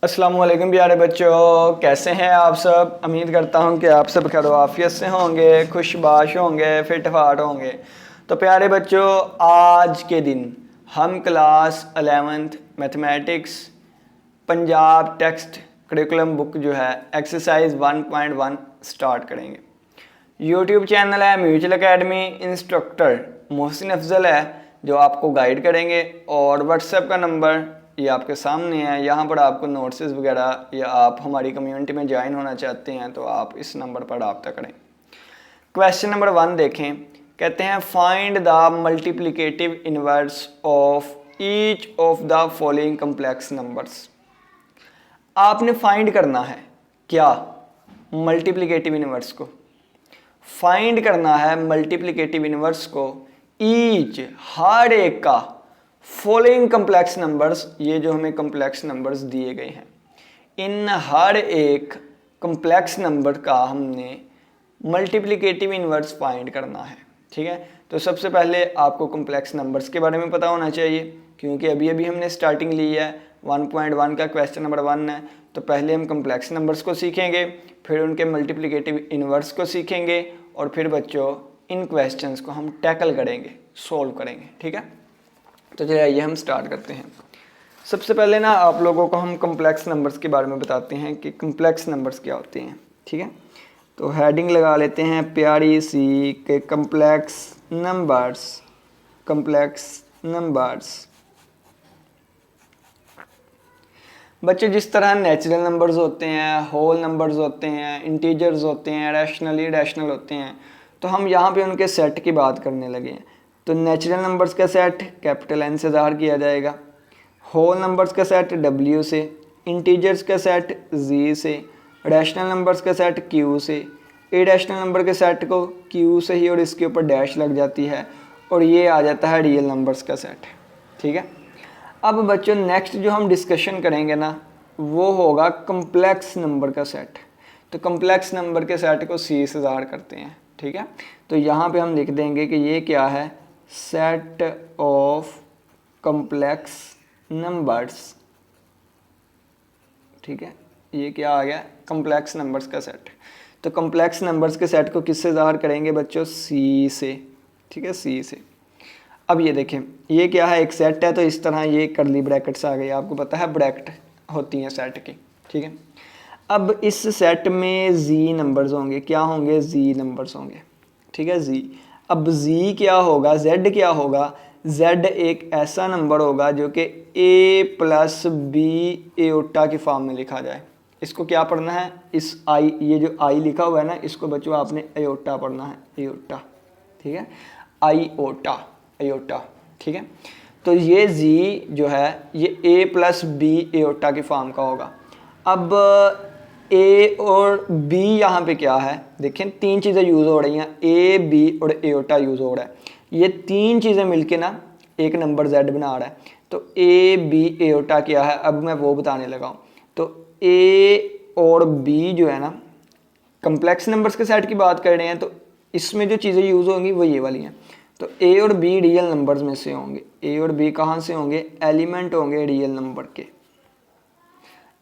अस्सलाम वालेकुम प्यारे बच्चों, कैसे हैं आप सब। उम्मीद करता हूं कि आप सब खैर आफियत से होंगे, खुशबाश होंगे, फिट फाट होंगे। तो प्यारे बच्चों, आज के दिन हम class 11th mathematics Punjab text curriculum book जो है एक्सरसाइज 1.1 स्टार्ट करेंगे। यूट्यूब चैनल है mutual academy, instructor Mohsin Afzal है जो आपको गाइड करेंगे, और व्हाट्सएप का नंबर ये आपके सामने है। यहाँ पर आपको नोट्स वगैरह, या आप हमारी कम्युनिटी में ज्वाइन होना चाहते हैं तो आप इस नंबर पर रब्ता करें। क्वेश्चन नंबर 1 देखें। कहते हैं find the multiplicative inverse of each of the following complex numbers. आपने फाइंड करना है क्या? मल्टीप्लिकेटिव इनवर्स को फाइंड करना है, मल्टीप्लिकेटिव इनवर्स को ईच हर एक का, फॉलोइंग कम्प्लेक्स नंबर्स, ये जो हमें कम्प्लेक्स नंबर्स दिए गए हैं, इन हर एक कम्प्लेक्स नंबर का हमने मल्टीप्लिकेटिव इनवर्स फाइंड करना है। ठीक है, तो सबसे पहले आपको कम्प्लेक्स नंबर्स के बारे में पता होना चाहिए, क्योंकि अभी अभी हमने स्टार्टिंग ली है। 1.1 का क्वेश्चन नंबर 1 है, तो पहले हम कम्प्लेक्स नंबर्स को सीखेंगे, फिर उनके मल्टीप्लिकेटिव इनवर्स को सीखेंगे, और फिर बच्चों इन क्वेश्चंस को हम टैकल करेंगे, सोल्व करेंगे। ठीक है, तो चलिए आइए हम स्टार्ट करते हैं। सबसे पहले ना आप लोगों को हम कम्प्लेक्स नंबर्स के बारे में बताते हैं कि कम्प्लेक्स नंबर्स क्या होते हैं। ठीक है, तो हेडिंग लगा लेते हैं प्यारी सी के कम्प्लेक्स नंबर्स। कम्प्लेक्स नंबर्स बच्चे जिस तरह नेचुरल नंबर्स होते हैं, होल नंबर्स होते हैं, इंटीजर्स होते हैं, रैशनल इरेशनल होते हैं, तो हम यहाँ पे उनके सेट की बात करने लगे हैं। तो नेचुरल नंबर्स का सेट कैपिटल N से ज़ाहिर किया जाएगा, होल नंबर्स का सेट W से, इंटीजर्स का सेट Z से, रैशनल नंबर्स का सेट Q से, इरेशनल नंबर के सेट को Q से ही और इसके ऊपर डैश लग जाती है, और ये आ जाता है रियल नंबर्स का सेट। ठीक है, अब बच्चों नेक्स्ट जो हम डिस्कशन करेंगे ना, वो होगा कम्प्लेक्स नंबर का सेट। तो कम्प्लेक्स नंबर के सेट को C से ज़ाहिर करते हैं। ठीक है, तो यहाँ पे हम लिख देंगे कि ये क्या है, सेट ऑफ कम्प्लेक्स नंबर्स। ठीक है, ये क्या आ गया, कम्प्लेक्स नंबर्स का सेट। तो कम्प्लेक्स नंबर्स के सेट को किससे ज़ाहिर करेंगे बच्चों, C से। ठीक है, C से। अब ये देखें, ये क्या है, एक सेट है, तो इस तरह ये करली ब्रैकेट्स आ गई, आपको पता है ब्रैकेट होती हैं सेट की। ठीक है, अब इस सेट में Z नंबर्स होंगे, क्या होंगे, Z नंबर्स होंगे। ठीक है, Z। अब Z क्या होगा, Z क्या होगा, Z एक ऐसा नंबर होगा जो कि A प्लस बी एओटा की फॉर्म में लिखा जाए। इसको क्या पढ़ना है, इस I, ये जो I लिखा हुआ है ना, इसको बच्चों आपने एओटा पढ़ना है, एओटा। ठीक है, आईओटा, एओटा। ठीक है, तो ये Z जो है ये A प्लस बी एओटा की फॉर्म का होगा। अब A और B यहाँ पे क्या है, देखें तीन चीज़ें यूज़ हो रही हैं, A, B और एओटा यूज़ हो रहा है। ये तीन चीज़ें मिलके ना एक नंबर Z बना रहा है। तो A, B, एओटा क्या है, अब मैं वो बताने लगा हूँ। तो A और B जो है ना, कम्प्लेक्स नंबर्स के सेट की बात कर रहे हैं, तो इसमें जो चीज़ें यूज़ होंगी वो ये वाली हैं। तो A और B रियल नंबर्स में से होंगे। A और B कहाँ से होंगे, एलिमेंट होंगे रियल नंबर के।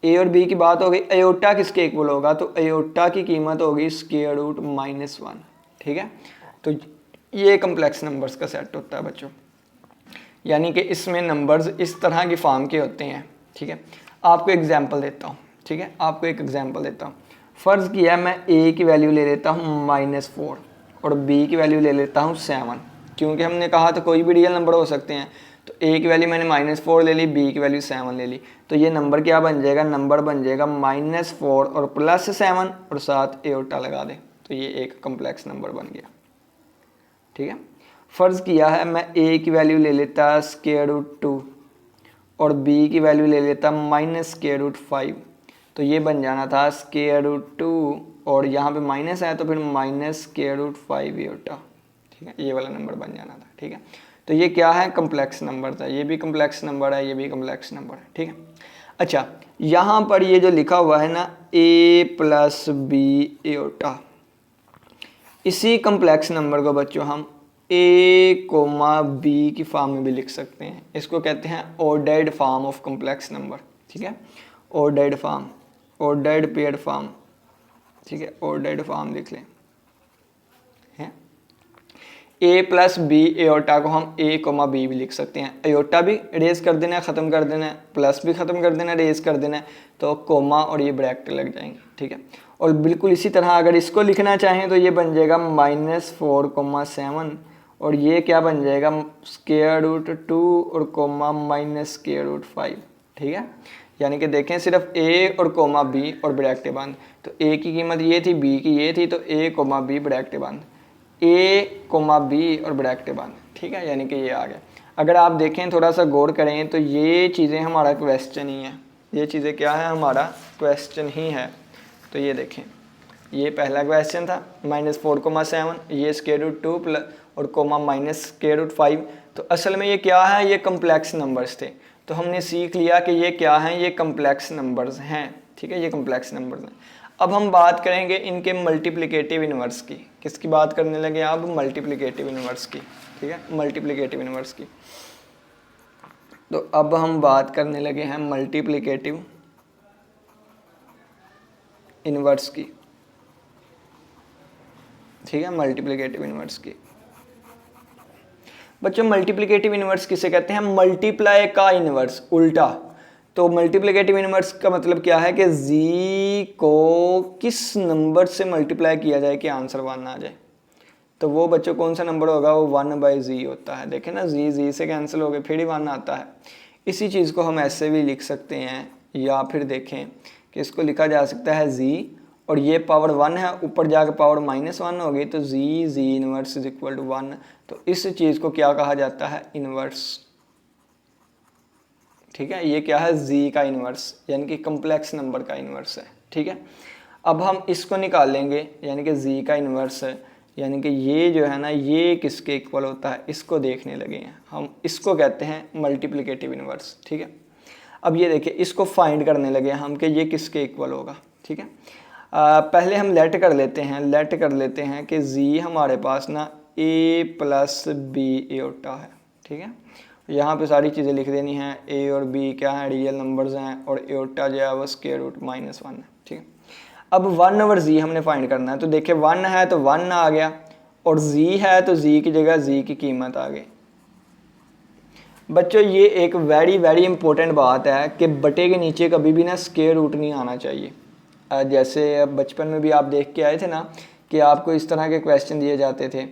A और B की बात हो गई। एओटा किसके इक्वल होगा, तो एओटा की कीमत होगी स्क्वायर रूट -1। ठीक है, तो ये कम्प्लेक्स नंबर्स का सेट होता है बच्चों, यानी कि इसमें नंबर्स इस तरह की फॉर्म के होते हैं। ठीक है, आपको एग्जांपल देता हूँ। ठीक है, आपको एक एग्जांपल देता हूँ। फ़र्ज़ किया मैं A की वैल्यू ले लेता हूँ -4 और B की वैल्यू ले लेता हूँ 7, क्योंकि हमने कहा था कोई भी रियल नंबर हो सकते हैं। तो A की वैल्यू मैंने -4 ले ली, B की वैल्यू 7 ले ली, तो ये नंबर क्या बन जाएगा, नंबर बन जाएगा -4 और +7 और साथ एओटा लगा दें, तो ये एक कम्प्लेक्स नंबर बन गया। ठीक है, फ़र्ज़ किया है मैं A की वैल्यू ले लेता √2 और B की वैल्यू ले लेता -√5, तो ये बन जाना था √2 और यहाँ पे माइनस है तो फिर -√5 एओटा। ठीक है, ये वाला नंबर बन जाना था। ठीक है, तो ये क्या है, कम्प्लेक्स नंबर था, ये भी कम्प्लेक्स नंबर है, ये भी कम्प्लेक्स नंबर है। ठीक है, अच्छा यहाँ पर ये जो लिखा हुआ है ना A प्लस बी एओटा, इसी कम्प्लेक्स नंबर को बच्चों हम A, B की फॉर्म में भी लिख सकते हैं। इसको कहते हैं ordered form of complex number. ठीक है, ordered form, ordered paired form, ठीक है, ऑर्डर्ड फॉर्म लिख लें, है ए प्लस बी, एयोटा को हम ए कोमा बी भी लिख सकते हैं, एयोटा भी रेज कर देना है, ख़त्म कर देना है, प्लस भी ख़त्म कर देना है, रेज कर देना है, तो कोमा और ये ब्रैकेट लग जाएंगे, ठीक है। और बिल्कुल इसी तरह अगर इसको लिखना चाहें तो ये बन जाएगा -4,7 और ये क्या बन जाएगा √2 और कोमा -√5, ठीक है। यानी कि देखें सिर्फ ए और कोमा बी और ब्रैकेट बंद, तो ए की कीमत ये थी, बी की ये थी, तो ए कोमा बी ब्रैकेट बंद, ए कोमा बी और ब्रैकेट बंद, ठीक है, यानी कि ये आ गया। अगर आप देखें थोड़ा सा गौर करें तो ये चीज़ें हमारा क्वेश्चन ही है, ये चीज़ें क्या है, हमारा क्वेश्चन ही है। तो ये देखें, ये पहला क्वेश्चन था -4,7, ये √2 प्लस और कोमा -√5, तो असल में ये क्या है, ये कम्प्लेक्स नंबर्स थे। तो हमने सीख लिया कि ये क्या हैं, ये कम्प्लेक्स नंबर्स हैं, ठीक है, ये कम्प्लेक्स नंबर्स हैं। अब हम बात करेंगे इनके मल्टीप्लिकेटिव इन्वर्स की। किसकी बात करने लगे अब, मल्टीप्लिकेटिव इन्वर्स की, ठीक है, मल्टीप्लिकेटिव इन्वर्स की। तो अब हम बात करने लगे हैं मल्टीप्लिकेटिव इन्वर्स की, ठीक है, मल्टीप्लिकेटिव इन्वर्स की। बच्चों मल्टीप्लिकेटिव इन्वर्स किसे कहते हैं, मल्टीप्लाई का इन्वर्स, उल्टा। तो मल्टीप्लिकेटिव इन्वर्स का मतलब क्या है कि जी को किस नंबर से मल्टीप्लाई किया जाए कि आंसर 1 आ जाए। तो वो बच्चों कौन सा नंबर होगा, वो 1/z होता है। देखें ना, जी से कैंसिल हो गए, फिर ही 1 आता है। इसी चीज़ को हम ऐसे भी लिख सकते हैं, या फिर देखें कि इसको लिखा जा सकता है जी और ये पावर 1 है, ऊपर जाकर पावर -1 हो गई, तो जी इनवर्स इज इक्वल टू 1। तो इस चीज़ को क्या कहा जाता है, इनवर्स, ठीक है। ये क्या है, जी का इनवर्स, यानी कि कम्प्लेक्स नंबर का इनवर्स है, ठीक है। अब हम इसको निकालेंगे, यानी कि जी का इनवर्स है, यानी कि ये जो है ना, ये किसके इक्वल होता है, इसको देखने लगे हैं हम। इसको कहते हैं मल्टीप्लिकेटिव इनवर्स, ठीक है। अब ये देखिए, इसको फाइंड करने लगे हम कि ये किसके इक्वल होगा, ठीक है। पहले हम लेट कर लेते हैं कि जी हमारे पास ना a प्लस बी एयोटा है, ठीक है। यहाँ पे सारी चीज़ें लिख देनी है, a और b क्या है, रियल नंबर्स हैं, और एयोटा जो है वो √-1 है, ठीक है। अब 1/z हमने फाइंड करना है। तो देखिए 1 है तो 1 आ गया, और z है तो z की जगह z की कीमत आ गई। बच्चों ये एक वेरी इंपॉर्टेंट बात है कि बटे के नीचे कभी भी ना स्क्वायर रूट नहीं आना चाहिए। जैसे बचपन में भी आप देख के आए थे ना कि आपको इस तरह के क्वेश्चन दिए जाते थे,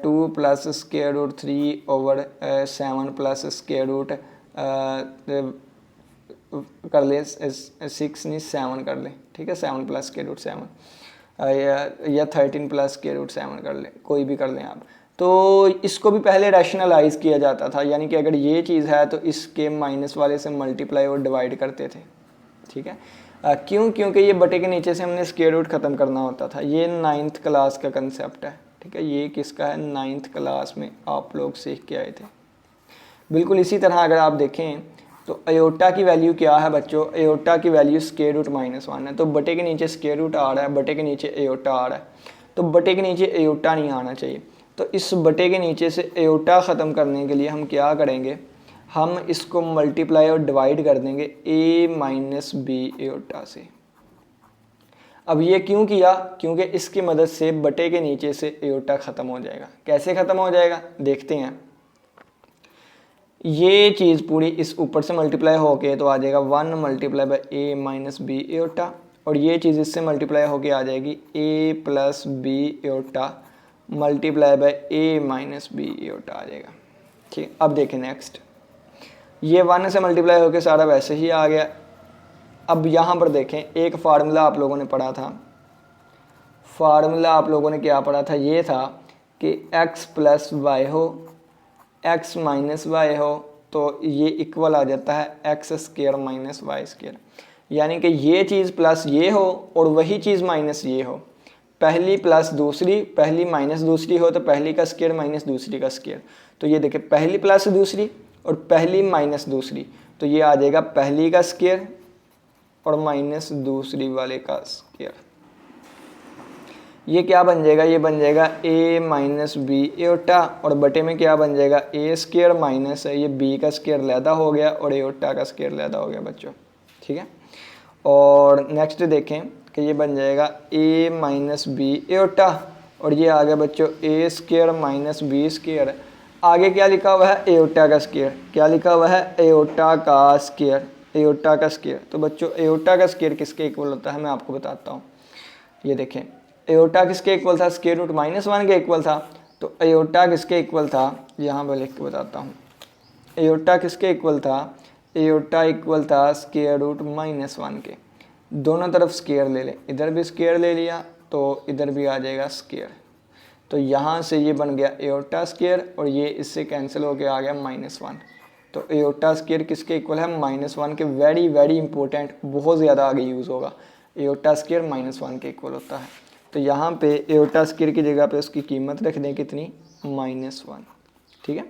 2 + √3/7 + √, कर लें 6 नहीं 7 कर लें, ठीक है, 7 + √7, या 13 + √7 कर लें, कोई भी कर लें आप। तो इसको भी पहले रैशनलाइज किया जाता था, यानी कि अगर ये चीज़ है तो इसके माइनस वाले से मल्टीप्लाई और डिवाइड करते थे, ठीक है। क्यों, क्योंकि ये बटे के नीचे से हमने स्क्वायर रूट ख़त्म करना होता था। ये 9th क्लास का कंसेप्ट है, ठीक है, ये किसका है, 9th क्लास में आप लोग सीख के आए थे। बिल्कुल इसी तरह अगर आप देखें तो अयोटा की वैल्यू क्या है बच्चों, अयोटा की वैल्यू √-1 है। तो बटे के नीचे स्क्वायर रूट आ रहा है, बटे के नीचे अयोटा आ रहा है, तो बटे के नीचे अयोटा नहीं आना चाहिए। तो इस बटे के नीचे से अयोटा ख़त्म करने के लिए हम क्या करेंगे, हम इसको मल्टीप्लाई और डिवाइड कर देंगे a - b एयोटा से। अब ये क्यों किया, क्योंकि इसकी मदद से बटे के नीचे से एयोटा ख़त्म हो जाएगा। कैसे ख़त्म हो जाएगा देखते हैं। ये चीज़ पूरी इस ऊपर से मल्टीप्लाई होके तो आ जाएगा 1 × a - b एयोटा, और ये चीज़ इससे मल्टीप्लाई होके आ जाएगी a + b iota × a - b iota आ जाएगा, ठीक। अब देखें नेक्स्ट, ये 1 से मल्टीप्लाई होके सारा वैसे ही आ गया। अब यहाँ पर देखें, एक फार्मूला आप लोगों ने पढ़ा था, फार्मूला आप लोगों ने क्या पढ़ा था, ये था कि x + y हो, x - y हो, तो ये इक्वल आ जाता है x² - y², यानी कि ये चीज़ प्लस ये हो और वही चीज़ माइनस ये हो। पहली प्लस दूसरी, पहली माइनस दूसरी हो, तो पहली का स्क्वायर माइनस दूसरी का स्क्वायर। तो ये देखिए, पहली प्लस दूसरी और पहली माइनस दूसरी, तो ये आ जाएगा पहली का स्क्वायर और माइनस दूसरी वाले का स्क्वायर। ये क्या बन जाएगा, ये बन जाएगा a - b एयोटा, और बटे में क्या बन जाएगा, a² माइनस है, ये b का स्क्वायर लैदा हो गया और एयोटा का स्क्वायर लैदा हो गया बच्चों, ठीक है। और नेक्स्ट देखें कि ये बन जाएगा a माइनस बी एओटा, और ये आ गया बच्चों ए स्क्वायर माइनस बी स्क्वायर। आगे क्या लिखा हुआ है, एओटा का स्क्वायर। क्या लिखा हुआ है, एओटा का स्क्वायर, एओटा का स्क्वायर। तो बच्चों एओटा का स्क्वायर किसके इक्वल होता है मैं आपको बताता हूँ। ये देखें एओटा किसके इक्वल था, स्क्वायर रूट -1 के इक्वल था। तो एओटा किसके इक्वल था, यहाँ पर लिख के बताता हूँ। एओटा किसके इक्वल था, एओटा इक्वल था स्क्वायर रूट -1 के। दोनों तरफ स्क्वायर ले लें, इधर भी स्क्वायर ले लिया तो इधर भी आ जाएगा स्क्वायर। तो यहाँ से ये बन गया एओटा स्क्वायर और ये इससे कैंसिल होके आ गया -1। तो एओटा स्क्वायर किसके इक्वल है, -1 के। वेरी वेरी इंपॉर्टेंट, बहुत ज़्यादा आगे यूज़ होगा। एओटा स्क्वायर -1 के इक्वल होता है। तो यहाँ पे एओटा स्क्वायर की जगह पे उसकी कीमत रख दें कितनी, -1। ठीक है,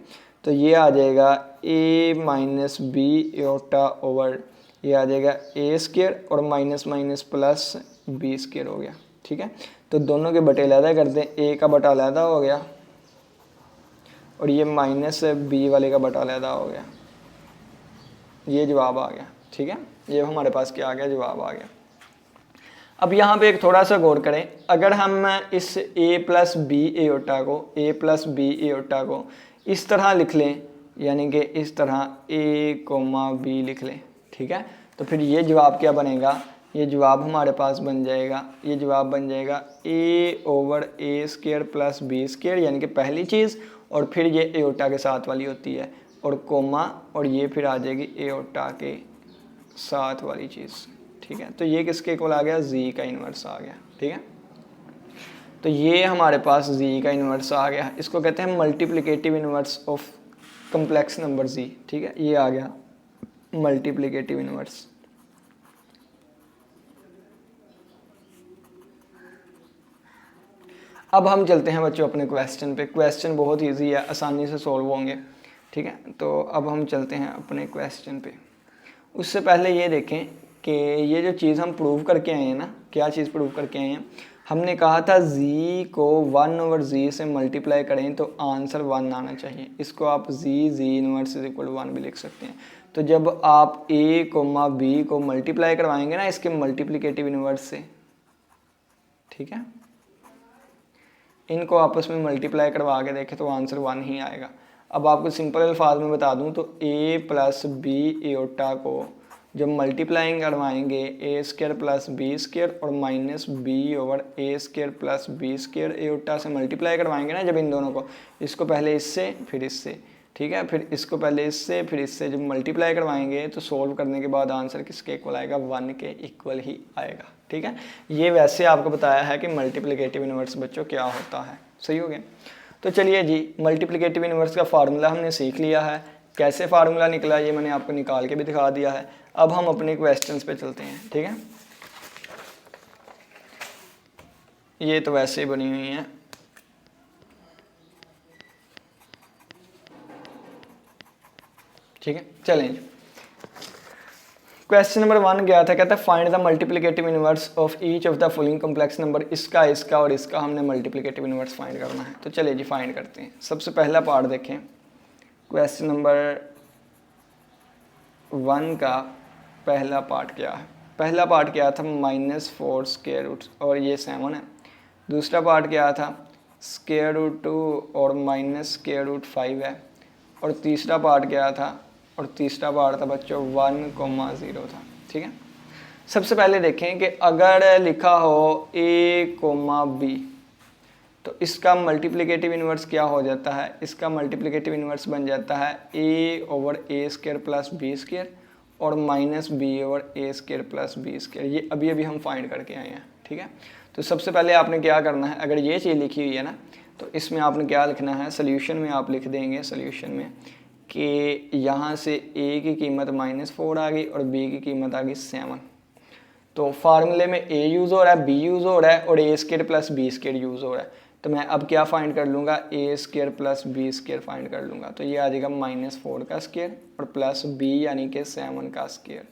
तो ये आ जाएगा a minus b iota over, ये आ जाएगा ए स्क्वायर और minus minus plus B square हो गया। ठीक है, तो दोनों के बटे अलहदा कर दें, ए का बटा अलहदा हो गया और ये माइनस बी वाले का बटा अलहदा हो गया। ये जवाब आ गया। ठीक है, ये हमारे पास क्या आ गया, जवाब आ गया। अब यहाँ पे एक थोड़ा सा गौर करें, अगर हम इस a प्लस बी एओटा को, a प्लस बी एओटा को इस तरह लिख लें, यानी कि इस तरह a कोमा बी लिख लें, ठीक है, तो फिर ये जवाब क्या बनेगा, ये जवाब हमारे पास बन जाएगा, ये जवाब बन जाएगा a over A square plus B square, यानी कि पहली चीज़, और फिर ये एओटा के साथ वाली होती है, और कोमा, और ये फिर आ जाएगी एओटा के साथ वाली चीज़। ठीक है, तो ये किसके इक्वल आ गया, z का इन्वर्स आ गया। ठीक है, तो ये हमारे पास z का इन्वर्स आ गया। इसको कहते हैं multiplicative inverse of complex number z। ठीक है, ये आ गया मल्टीप्लिकेटिव इन्वर्स। अब हम चलते हैं बच्चों अपने क्वेश्चन पे। क्वेश्चन बहुत इजी है, आसानी से सॉल्व होंगे। ठीक है, तो अब हम चलते हैं अपने क्वेश्चन पे। उससे पहले ये देखें कि ये जो चीज़ हम प्रूव करके आए हैं ना, क्या चीज़ प्रूव करके आए हैं, हमने कहा था z को 1 ओवर z से मल्टीप्लाई करें तो आंसर 1 आना चाहिए। इसको आप z इनवर्स इज इक्वल 1 भी लिख सकते हैं। तो जब आप a कोमा b को मल्टीप्लाई करवाएंगे ना इसके मल्टीप्लिकेटिव इनवर्स से, ठीक है, इनको आपस में मल्टीप्लाई करवा के देखें तो आंसर 1 ही आएगा। अब आपको सिंपल अल्फाज में बता दूं तो a प्लस बी एओटा को जब मल्टीप्लाइंग करवाएंगे A square plus B square और माइनस बी ओवर ए square plus B square iota से मल्टीप्लाई करवाएंगे ना जब इन दोनों को, इसको पहले इससे फिर इससे, ठीक है, फिर इसको पहले इससे फिर इससे जब मल्टीप्लाई करवाएंगे तो सोल्व करने के बाद आंसर किसके इक्वल आएगा, 1 के इक्वल ही आएगा। ठीक है, ये वैसे आपको बताया है कि मल्टीप्लिकेटिव इनवर्स बच्चों क्या होता है। सही हो गया, तो चलिए जी मल्टीप्लिकेटिव इनवर्स का फार्मूला हमने सीख लिया है। कैसे फार्मूला निकला ये मैंने आपको निकाल के भी दिखा दिया है। अब हम अपने क्वेश्चंस पे चलते हैं। ठीक है, ये तो वैसे ही बनी हुई है। ठीक है, चलें। क्वेश्चन नंबर 1 क्या था, कहता है find the multiplicative inverse of each of the following complex number. इसका इसका और इसका हमने मल्टीप्लिकेटिव इनवर्स फाइंड करना है। तो चलिए जी फाइंड करते हैं। सबसे पहला पार्ट देखें, क्वेश्चन नंबर 1 का पहला पार्ट क्या है। पहला पार्ट क्या था, -4 स्क्वायर रूट और ये 7 है। दूसरा पार्ट क्या था, स्क्वायर रूट 2 और माइनस स्क्वायर रूट 5 है। और तीसरा पार्ट क्या था, और तीसरा पार्ट था बच्चों 1,0 था। ठीक है, सबसे पहले देखें कि अगर लिखा हो a, b तो इसका मल्टीप्लिकेटिव इन्वर्स क्या हो जाता है, इसका मल्टीप्लिकेटिव इन्वर्स बन जाता है a over A square plus B square और माइनस बी ओवर ए स्क्वायर प्लस बी स्क्वायर। ये अभी अभी हम फाइंड करके आए हैं। ठीक है, तो सबसे पहले आपने क्या करना है, अगर ये चीज़ लिखी हुई है ना तो इसमें आपने क्या लिखना है, सोल्यूशन में आप लिख देंगे सोल्यूशन में कि यहाँ से a की कीमत -4 आ गई और b की कीमत आ गई 7। तो फार्मूले में a यूज़ हो रहा है, b यूज़ हो रहा है और A square plus B square use हो रहा है। तो मैं अब क्या फाइंड कर लूँगा, A square plus B square find कर लूँगा। तो ये आ जाएगा -4 का स्क्वायर और प्लस b यानी कि 7 का स्क्वायर।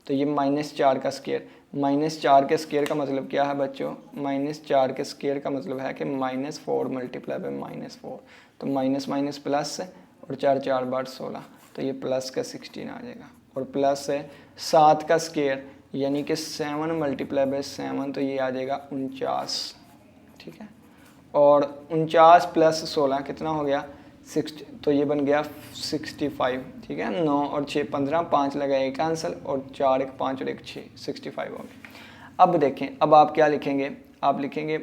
तो ये -4 का स्क्वायर, -4 के स्क्वायर का मतलब क्या है बच्चों, -4 के स्क्वायर का मतलब है कि -4 मल्टीप्लाई बाय -4। तो माइनस माइनस प्लस और 4 4 बार 16, तो ये प्लस का 16 आ जाएगा। और प्लस है 7 का स्क्वायर, यानी कि 7 मल्टीप्लाई बाय 7 तो ये आ जाएगा 49, ठीक है। और 49 प्लस 16 कितना हो गया 60, तो ये बन गया 65, ठीक है। 9 और 6 15, 5 लगा एक कैंसिल और 4 एक 5 और एक 6, 65 हो गया। अब देखें, अब आप क्या लिखेंगे, आप लिखेंगे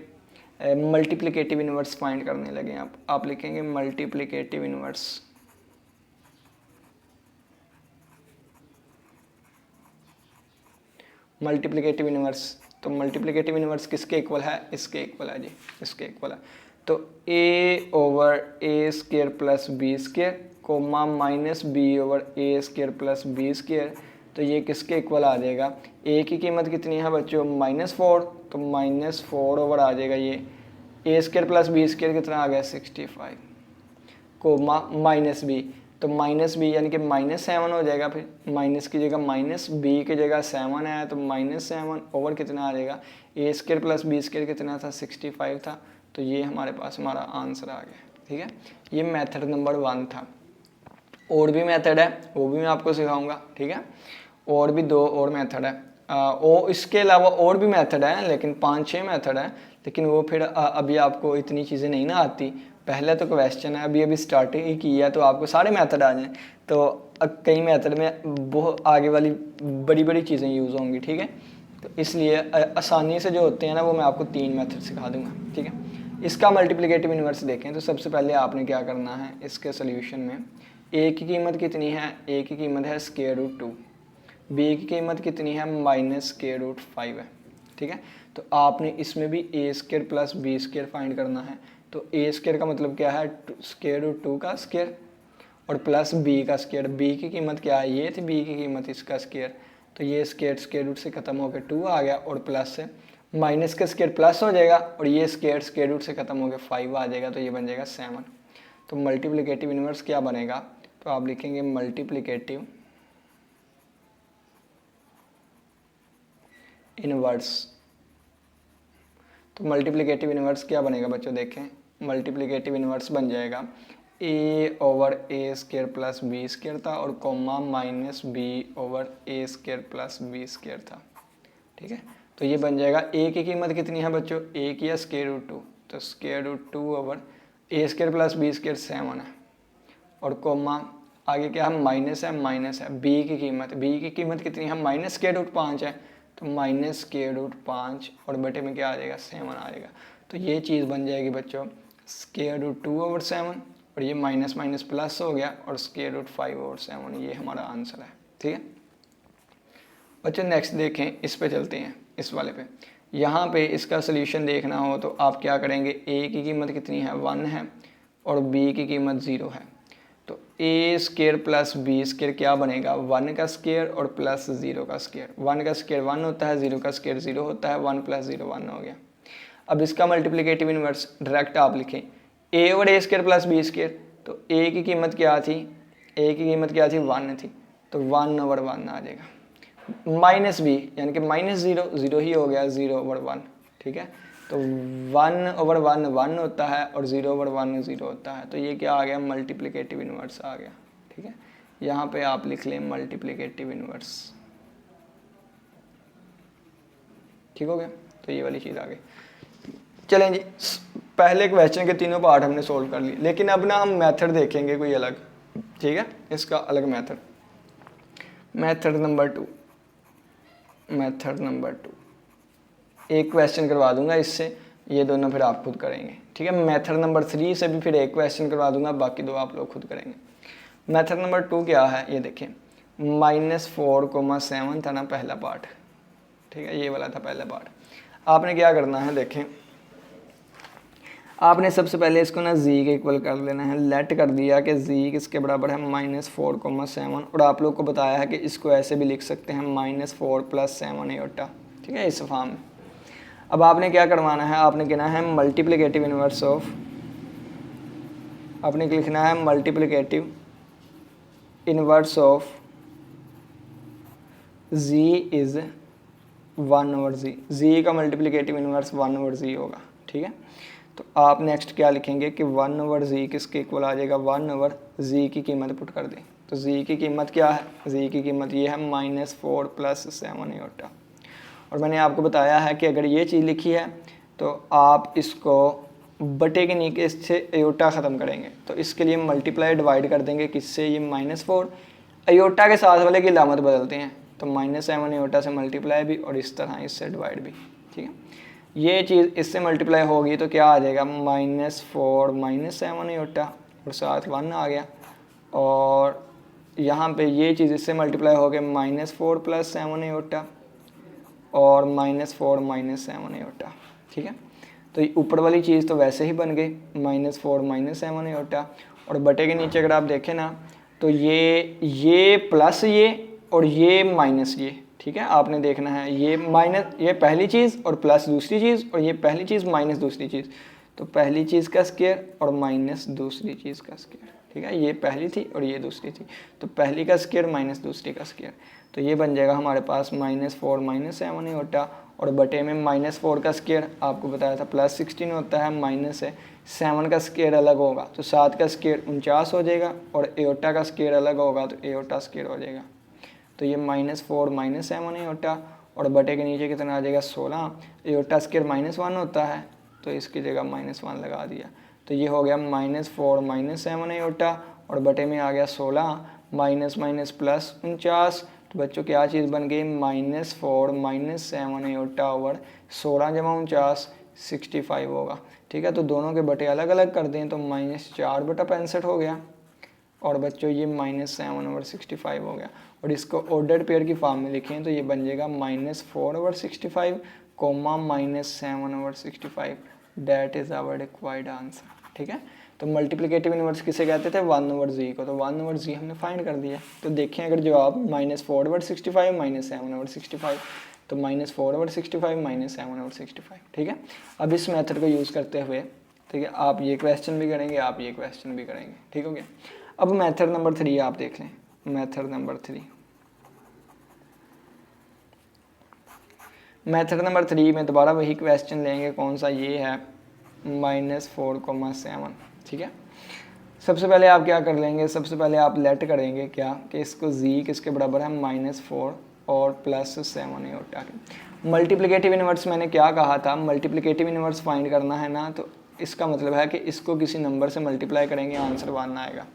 मल्टीप्लिकेटिव इनवर्स फाइंड करने लगे आप लिखेंगे मल्टीप्लिकेटिव इनवर्स। मल्टीप्लिकेटिव इनवर्स, तो मल्टीप्लिकेटिव इनवर्स किसके इक्वल है, इसके इक्वल है जी, इसके इक्वल है। तो a over a square plus b square comma minus B over a square plus b square, तो ये किसके इक्वल आ जाएगा, a की कीमत कितनी है बच्चों -4, तो -4 ओवर आ जाएगा ये ए स्केयर प्लस बी स्केयर कितना आ गया 65, कोमा माइनस बी, तो माइनस बी यानी कि -7 हो जाएगा, फिर माइनस की जगह माइनस, बी की जगह 7 है तो -7 ओवर कितना आ जाएगा, ए स्केयर प्लस बी स्केयर कितना था 65 था, तो ये हमारे पास हमारा आंसर आ गया, ठीक है। ये मेथड नंबर 1 था। और भी मेथड है वो भी मैं आपको सिखाऊंगा, ठीक है। और भी 2 और मेथड है, इसके अलावा और भी मेथड है, लेकिन 5-6 मेथड है, लेकिन वो फिर अभी आपको इतनी चीज़ें नहीं ना आती। पहले तो क्वेश्चन है, अभी स्टार्टिंग ही की है, तो आपको सारे मेथड आ जाएं, तो कई मेथड में बहुत आगे वाली बड़ी बड़ी चीज़ें यूज़ होंगी, ठीक है। तो इसलिए आसानी से जो होते हैं ना वो मैं आपको 3 मेथड सिखा दूंगा, ठीक है। इसका मल्टीप्लिकेटिव इनवर्स देखें तो सबसे पहले आपने क्या करना है, इसके सोल्यूशन में a की कीमत कितनी है, a की कीमत है √2, b की कीमत कितनी है -√5 है, ठीक है। तो आपने इसमें भी a square plus B square find करना है, तो a स्क्वायर का मतलब क्या है √2 का स्क्वायर और प्लस b का स्क्वायर, b की कीमत क्या है ये थी, b की कीमत इसका स्क्वायर, तो ये स्क्वायर रूट से खत्म होकर 2 आ गया और प्लस से माइनस का स्क्वायर प्लस हो जाएगा और ये स्क्वायर रूट से खत्म होकर 5 आ जाएगा, तो ये बन जाएगा 7। तो मल्टीप्लिकेटिव इनवर्स क्या बनेगा, तो आप लिखेंगे मल्टीप्लिकेटिव इनवर्स। तो मल्टीप्लिकेटिव इनवर्स क्या बनेगा बच्चों, देखें मल्टीप्लिकेटिव इनवर्स बन जाएगा a over A square plus B square था और कोमा माइनस बी ओवर ए स्क्वायर प्लस बी स्क्वायर था, ठीक है। तो ये बन जाएगा a की कीमत कितनी है बच्चों, a की है √2, तो √2 ओवर ए स्क्वायर प्लस बी स्क्वायर 7 है और कोमा आगे क्या है माइनस है b की कीमत कितनी है -√5 है, तो -√5 और बटे में क्या आ जाएगा 7 आ जाएगा। तो ये चीज़ बन जाएगी बच्चों √2 ओवर 7 और ये माइनस माइनस प्लस हो गया और √5 ओवर 7, ये हमारा आंसर है, ठीक है बच्चों। नेक्स्ट देखें, इस पे चलते हैं, इस वाले पे। यहाँ पे इसका सोल्यूशन देखना हो तो आप क्या करेंगे, a की कीमत कितनी है 1 है और b की कीमत 0 है, तो a square plus b square क्या बनेगा 1 का स्क्वायर और प्लस 0 का स्क्वायर। 1 का स्क्वायर 1 होता है, 0 का स्क्वायर 0 होता है, 1 + 0 1 हो गया। अब इसका मल्टीप्लिकेटिव इनवर्स डायरेक्ट आप लिखें a over A square plus B square, तो a की कीमत क्या थी, 1 थी, तो 1 ओवर 1 आ जाएगा, माइनस b यानी कि -0 ही हो गया 0 ओवर 1, ठीक है। तो 1 ओवर 1 1 होता है और 0 ओवर 1 0 होता है, तो ये क्या आ गया मल्टीप्लिकेटिव इनवर्स आ गया, ठीक है। यहाँ पे आप लिख लें मल्टीप्लिकेटिव इनवर्स, ठीक हो गया। तो ये वाली चीज़ आ गई। चलें जी, पहले क्वेश्चन के तीनों पार्ट हमने सोल्व कर लिए, लेकिन अब ना हम मेथड देखेंगे कोई अलग, ठीक है। इसका अलग मेथड नंबर 2 एक क्वेश्चन करवा दूंगा इससे, ये दोनों फिर आप खुद करेंगे, ठीक है। मेथड नंबर 3 से भी फिर एक क्वेश्चन करवा दूंगा, बाकी 2 आप लोग खुद करेंगे। मेथड नंबर 2 क्या है, ये देखें -4,7 था ना पहला पार्ट, ठीक है, ये वाला था पहला पार्ट। आपने क्या करना है, देखें आपने सबसे पहले इसको ना z के इक्वल कर लेना है। लेट कर दिया कि z किसके बराबर है -4,7 और आप लोग को बताया है कि इसको ऐसे भी लिख सकते हैं -4 + 7 एटा, ठीक है, इस फॉर्म में। अब आपने क्या करवाना है, आपने कहना है मल्टीप्लिकेटिव इनवर्स ऑफ, आपने लिखना है multiplicative inverse of z is 1 over z का मल्टीप्लिकेटिव इनवर्स 1 ओवर z होगा, ठीक है। तो आप नेक्स्ट क्या लिखेंगे कि 1 ओवर z किसके इक्वल आ जाएगा, 1 ओवर z की कीमत पुट कर दें। तो z की कीमत क्या है, z की कीमत ये है -4 + 7 एटा, और मैंने आपको बताया है कि अगर ये चीज़ लिखी है तो आप इसको बटे के नीचे से एयोटा ख़त्म करेंगे, तो इसके लिए मल्टीप्लाई डिवाइड कर देंगे किससे, ये -4, एयोटा के साथ वाले की लामत बदलते हैं तो -7 एयोटा से मल्टीप्लाई भी और इस तरह इससे डिवाइड भी, ठीक है। ये चीज़ इससे मल्टीप्लाई होगी तो क्या आ जाएगा, -4 -7 एयोटा और साथ 1 आ गया, और यहाँ पे ये चीज़ इससे मल्टीप्लाई हो गया -4 + 7 एयोटा और -4 -7 एयोटा, ठीक है। तो ऊपर वाली चीज़ तो वैसे ही बन गई -4 -7 एयोटा, और बटे के नीचे अगर आप देखें ना तो ये प्लस ये और ये माइनस ये, ठीक है। आपने देखना है ये माइनस, ये पहली चीज़ और प्लस दूसरी चीज़, और ये पहली चीज़ माइनस दूसरी चीज़, तो पहली चीज़ का स्क्वायर और माइनस दूसरी चीज़ का स्क्वायर, ठीक है। ये पहली थी और ये दूसरी थी, तो पहली का स्क्वायर माइनस दूसरी का स्क्वायर, तो ये बन जाएगा हमारे पास -4 -7 एयोटा, और बटे में -4 का स्क्वायर आपको बताया था +16 होता है, माइनस है 7 का स्क्वायर अलग होगा तो 7 का स्क्वायर 49 हो जाएगा, और एयोटा का स्क्वायर अलग होगा तो एयोटा स्क्वायर हो जाएगा। तो ये -4 -7 एयोटा, और बटे के नीचे कितना आ जाएगा 16, एयोटा स्क्वायर -1 होता है तो इसकी जगह -1 लगा दिया, तो ये हो गया -4 -7 एयोटा, और बटे में आ गया 16, माइनस माइनस प्लस 49, तो बच्चों क्या चीज़ बन गई, -4 -7 एयोटा ओवर 16 जमा 49 65 होगा, ठीक है। तो दोनों के बटे अलग अलग कर दें तो -4 बटा 65 हो गया, और बच्चों ये -7 ओवर 65 हो गया, और इसको ऑर्डर्ड पेयर की फॉर्म में लिखें तो ये बन जाएगा -4 over 65 comma -7 over 65, that is our required answer, ठीक है। तो मल्टीप्लिकेटिव इनवर्स किसे कहते थे, 1/z को, तो 1/z हमने फाइंड कर दिया। तो देखें अगर जवाब -4 ओवर 65 -7 ओवर 65, तो -4 ओवर 65 -7 ओवर 65, ठीक है। अब इस मेथड को यूज़ करते हुए, ठीक है, आप ये क्वेश्चन भी करेंगे, आप ये क्वेश्चन भी करेंगे, ठीक हो गया। अब मेथड नंबर 3 आप देख लें, मेथड नंबर 3, मेथड नंबर 3 में दोबारा वही क्वेश्चन लेंगे, कौन सा, ये है -4,7, ठीक है। सबसे पहले आप क्या कर लेंगे, सबसे पहले आप लेट करेंगे क्या कि इसको z किसके बराबर है, -4 और +7 एयोटा के। मल्टीप्लिकेटिव इनवर्स मैंने क्या कहा था, मल्टीप्लिकेटिव इनवर्स फाइंड करना है ना, तो इसका मतलब है कि इसको किसी नंबर से मल्टीप्लाई करेंगे, आंसर 1 आएगा,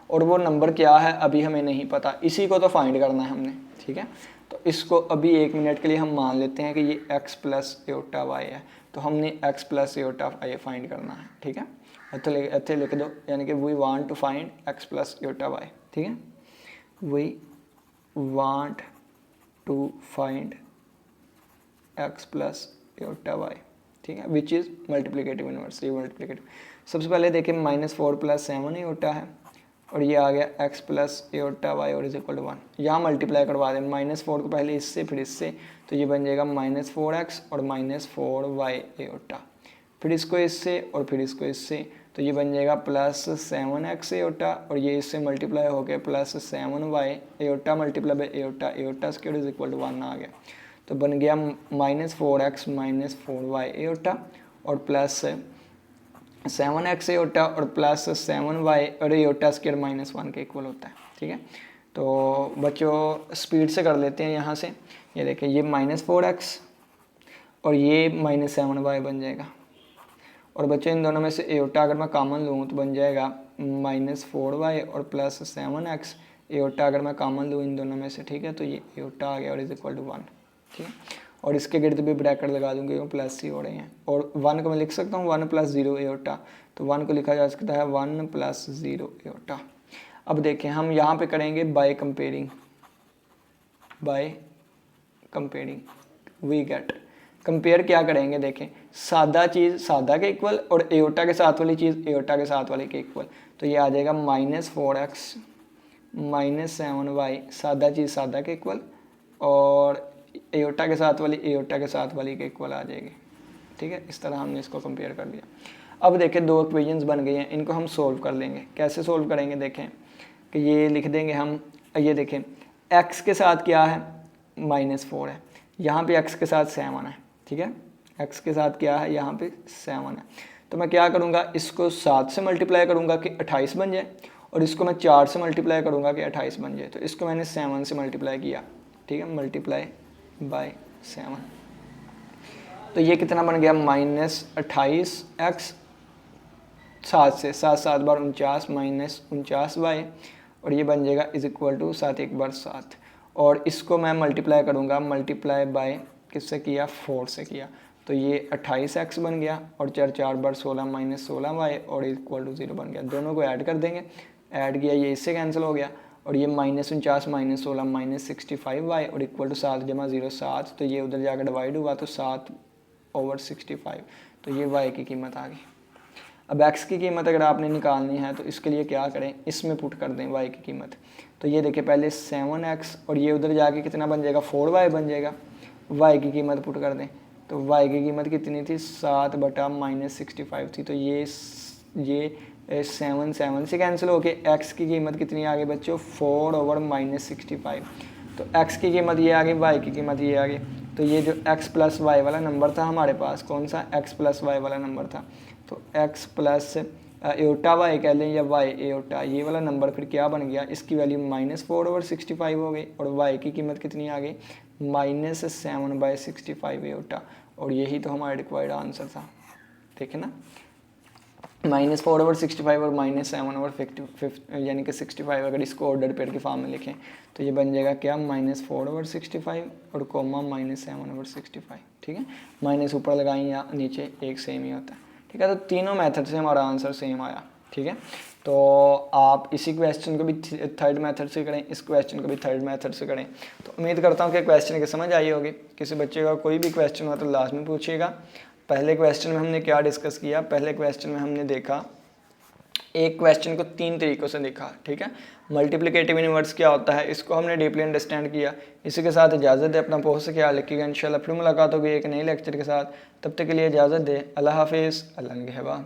और वो नंबर क्या है अभी हमें नहीं पता, इसी को तो फाइंड करना है हमने, ठीक है। तो इसको अभी 1 मिनट के लिए हम मान लेते हैं कि ये x + एयोटा y है, तो हमने x + एयोटा y फाइंड करना है, ठीक है। इतने लिख दो, यानी कि we want to find x + iota y, ठीक है, we want to find x + iota y, ठीक है, विच इज़ मल्टीप्लिकेटिव इनवर्स, ये मल्टीप्लिकेटिव। सबसे पहले देखें -4 + 7 एयोटा है, और ये आ गया x + एयोटा y और इज इक्वल टू 1, यहाँ मल्टीप्लाई करवा दें -4 को पहले इससे फिर इससे, तो ये बन जाएगा -4x और -4y एयोटा, फिर इसको इससे और फिर इसको इससे, तो ये बन जाएगा +7x एयोटा, और ये इससे मल्टीप्लाई हो गया +7y iota multiply by iota, iota square is equal to 1 आ गया, तो बन गया -4x -4y एयोटा और +7x एयोटा और +7y और एयोटा स्क्वायर -1 के इक्वल होता है, ठीक है। तो बच्चों स्पीड से कर लेते हैं यहाँ से, ये देखें ये -4x और ये -7y बन जाएगा, और बच्चों इन दोनों में से एयोटा अगर मैं कॉमन लूँ तो बन जाएगा -4y और +7x, एयोटा अगर मैं कॉमन लूँ इन दोनों में से, ठीक है, तो ये एयोटा आ गया और इज इक्वल टू 1, ठीक है। और इसके गिर्द भी ब्रैकेट लगा दूंगे, वो प्लस ही हो रहे हैं, और 1 को मैं लिख सकता हूँ 1 + 0 एयोटा, तो 1 को लिखा जा सकता है 1 + 0 एयोटा। अब देखें हम यहाँ पे करेंगे by comparing, we get, compare क्या करेंगे, देखें सादा चीज़ सादा के इक्वल और एयोटा के साथ वाली चीज़ एयोटा के साथ वाली के इक्वल, तो ये आ जाएगा -4x -7y, सादा चीज़ सादा के इक्वल, और एयोटा के साथ वाली एयोटा के साथ वाली के इक्वल आ जाएगी, ठीक है। इस तरह हमने इसको कंपेयर कर दिया। अब देखें 2 इक्वेशंस बन गई हैं, इनको हम सोल्व कर लेंगे। कैसे सोल्व करेंगे, देखें कि ये लिख देंगे हम, ये देखें x के साथ क्या है, -4 है, यहाँ पे x के साथ 7 है, ठीक है, x के साथ क्या है, यहाँ पे 7 है, तो मैं क्या करूँगा, इसको 7 से मल्टीप्लाई करूँगा कि 28 बन जाए, और इसको मैं 4 से मल्टीप्लाई करूँगा कि 28 बन जाए, तो इसको मैंने 7 से मल्टीप्लाई किया, ठीक है, मल्टीप्लाई बाय 7। तो ये कितना बन गया -28x, 7 से 7 7 बार 49 -49y, और ये बन जाएगा = 7 1 बार 7। और इसको मैं मल्टीप्लाई करूँगा, मल्टीप्लाई बाय किससे किया, 4 से किया, तो ये 28x बन गया, और 4 4 बार 16 -16y और =0 बन गया। दोनों को ऐड कर देंगे, ऐड किया ये इससे कैंसिल हो गया, और ये -49 -16 -65y और =7 जमा 0 7, तो ये उधर जाकर डिवाइड हुआ तो 7/65, तो ये y की कीमत आ गई। अब x की कीमत अगर आपने निकालनी है तो इसके लिए क्या करें, इसमें पुट कर दें y की कीमत। तो ये देखिए पहले 7x और ये उधर जाके कितना बन जाएगा, 4y बन जाएगा। y की कीमत पुट कर दें, तो y की कीमत कितनी थी, 7/-65 थी, तो ये 7 7 से कैंसिल होके x की कीमत कितनी आ गई बच्चों, 4/-65। तो x की कीमत ये आ गई, y की कीमत ये आ गई। तो ये जो x + y वाला नंबर था हमारे पास, कौन सा, x + y वाला नंबर था, तो x + एओटा y कह लें या y एओटा, ये वाला नंबर फिर क्या बन गया, इसकी वैल्यू -4/65 हो गई, और y की कीमत कितनी आ गई, -7/65 एओटा, और यही तो हमारा रिक्वायर्ड आंसर था। देखें ना, -4/65 और -7/50 यानी कि 65, अगर इसको ऑर्डर पेयर के फॉर्म में लिखें तो ये बन जाएगा क्या, -4/65 और कोमा -7/65। ठीक है, माइनस ऊपर लगाएं या नीचे, एक सेम ही होता है। ठीक है, तो तीनों मेथड से हमारा आंसर सेम आया। ठीक है, तो आप इसी क्वेश्चन को भी थर्ड मेथड से करें, इस क्वेश्चन को भी थर्ड मेथड से करें। तो उम्मीद करता हूँ कि क्वेश्चन की समझ आई होगी। किसी बच्चे का कोई भी क्वेश्चन हो तो लाजमी पूछिएगा। पहले क्वेश्चन में हमने क्या डिस्कस किया, पहले क्वेश्चन में हमने देखा, एक क्वेश्चन को 3 तरीक़ों से देखा। ठीक है, मल्टीप्लिकेटिव इनवर्स क्या होता है, इसको हमने डीपली अंडरस्टैंड किया। इसी के साथ इजाज़त दे, अपना बहुत से ख्याल रखिएगा। इंशाल्लाह फिर मुलाकात होगी एक नई लेक्चर के साथ, तब तक के लिए इजाज़त दे। अल्लाह हाफिज़, अल्लाह निगहबान।